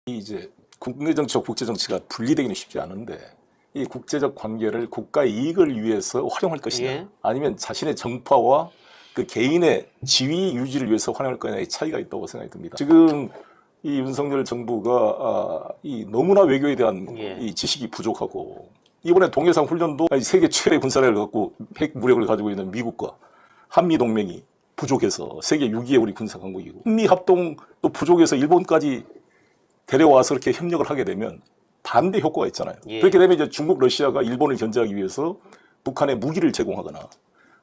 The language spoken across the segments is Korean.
이제 국내 정치와 국제 정치가 분리되기는 쉽지 않은데 이 국제적 관계를 국가의 이익을 위해서 활용할 것이냐, 예. 아니면 자신의 정파와 그 개인의 지위 유지를 위해서 활용할 거냐의 차이가 있다고 생각이 듭니다. 지금 이 윤석열 정부가 이 너무나 외교에 대한 예. 이 지식이 부족하고, 이번에 동해상 훈련도 세계 최대 군사력을 갖고 핵 무력을 가지고 있는 미국과 한미 동맹이 부족해서 세계 6위의 우리 군사 강국이고, 한미 합동도 부족해서 일본까지 데려와서 이렇게 협력을 하게 되면 반대 효과가 있잖아요. 예. 그렇게 되면 이제 중국, 러시아가 일본을 견제하기 위해서 북한에 무기를 제공하거나,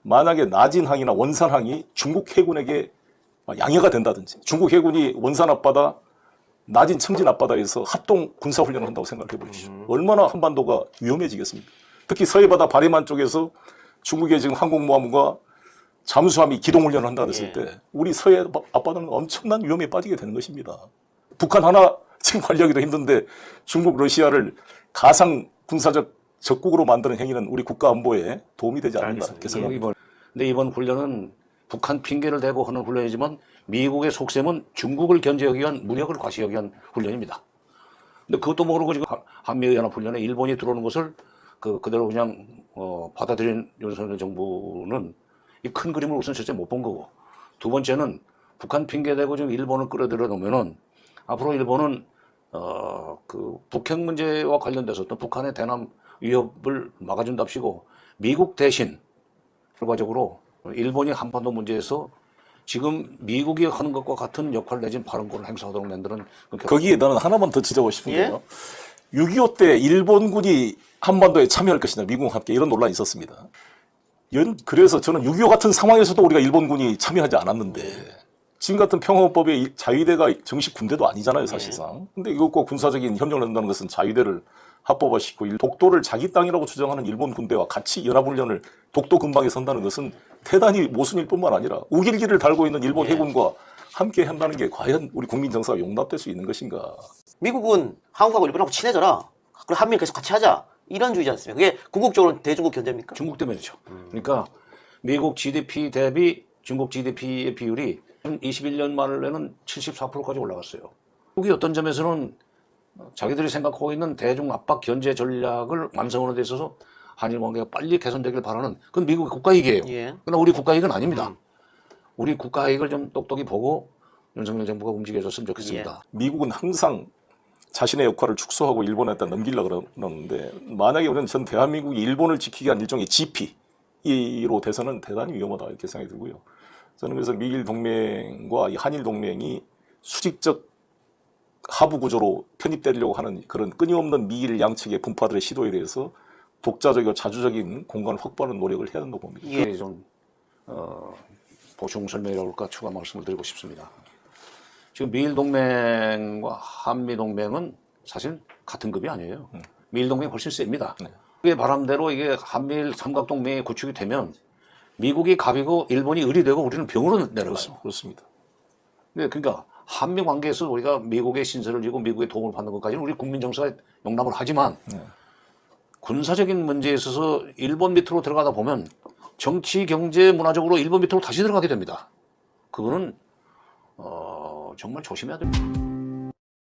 만약에 나진항이나 원산항이 중국 해군에게 양해가 된다든지, 중국 해군이 원산 앞바다, 나진 청진 앞바다에서 합동 군사훈련을 한다고 생각해 보십시오. 얼마나 한반도가 위험해지겠습니까? 특히 서해바다 바리만 쪽에서 중국의 지금 항공모함과 잠수함이 기동훈련을 한다 그랬을 때 우리 서해 앞바다는 엄청난 위험에 빠지게 되는 것입니다. 북한 하나 지금 관리하기도 힘든데 중국, 러시아를 가상 군사적 적국으로 만드는 행위는 우리 국가 안보에 도움이 되지 않는다 이렇게 생각합니다. 근데 이번 훈련은 북한 핑계를 대고 하는 훈련이지만 미국의 속셈은 중국을 견제하기 위한 무력을 과시하기 위한 훈련입니다. 근데 그것도 모르고 지금 한미연합훈련에 일본이 들어오는 것을 그대로 그냥 받아들인 윤석열 정부는 이 큰 그림을 우선 첫째 못 본 거고, 두 번째는 북한 핑계대고 지금 일본을 끌어들여 놓으면은 앞으로 일본은 그 북핵 문제와 관련돼서 또 북한의 대남 위협을 막아준답시고 미국 대신 결과적으로 일본이 한반도 문제에서 지금 미국이 하는 것과 같은 역할 내진 발언권을 행사하도록 만드는 거기에 나는 하나만 더 지적하고 싶은 게요. 6.25 때 일본군이 한반도에 참여할 것이냐, 미국과 함께, 이런 논란이 있었습니다. 그래서 저는 6.25 같은 상황에서도 우리가 일본군이 참여하지 않았는데, 지금 같은 평화헌법에 자위대가 정식 군대도 아니잖아요, 사실상. 근데 이것과 군사적인 협력을 한다는 것은 자위대를 합법화시키고 독도를 자기 땅이라고 주장하는 일본 군대와 같이 연합훈련을 독도 근방에 선다는 것은 대단히 모순일 뿐만 아니라 우길기를 달고 있는 일본 해군과 함께 한다는 게 과연 우리 국민 정서가 용납될 수 있는 것인가. 미국은 한국하고 일본하고 친해져라, 그리고 한미를 계속 같이 하자, 이런 주의지 않습니까? 그게 궁극적으로 대중국 견제입니까? 중국 때문이죠. 그러니까 미국 GDP 대비 중국 GDP의 비율이 21년 말에는 74%까지 올라갔어요. 미국이 어떤 점에서는 자기들이 생각하고 있는 대중 압박 견제 전략을 완성하는 데 있어서 한일 관계가 빨리 개선되길 바라는, 그건 미국의 국가이익이에요. 그러나 우리 국가이익은 아닙니다. 우리 국가이익을 좀 똑똑히 보고 윤석열 정부가 움직여줬으면 좋겠습니다. 미국은 항상 자신의 역할을 축소하고 일본한테 넘기려고 그러는데, 만약에 우리는 전 대한민국이 일본을 지키기 위한 일종의 GP로 돼서는 대단히 위험하다 이렇게 생각이 들고요. 저는 그래서 미일 동맹과 이 한일 동맹이 수직적 하부 구조로 편입되려고 하는 그런 끊임없는 미일 양측의 분파들의 시도에 대해서 독자적이고 자주적인 공간을 확보하는 노력을 해야 된다고 봅니다. 좀 보충 설명이라고 할까 추가 말씀을 드리고 싶습니다. 지금 미일 동맹과 한미 동맹은 사실 같은 급이 아니에요. 미일 동맹이 훨씬 셉니다. 그게 바람대로 이게 한미일 삼각 동맹이 구축이 되면 미국이 갑이고 일본이 을이 되고 우리는 병으로 내려가요. 그렇습니다. 네, 그러니까 한미 관계에서 우리가 미국의 신세를 지고 미국의 도움을 받는 것까지는 우리 국민 정서가 용납을 하지만 군사적인 문제에 있어서 일본 밑으로 들어가다 보면 정치, 경제, 문화적으로 일본 밑으로 다시 들어가게 됩니다. 그거는 정말 조심해야 됩니다.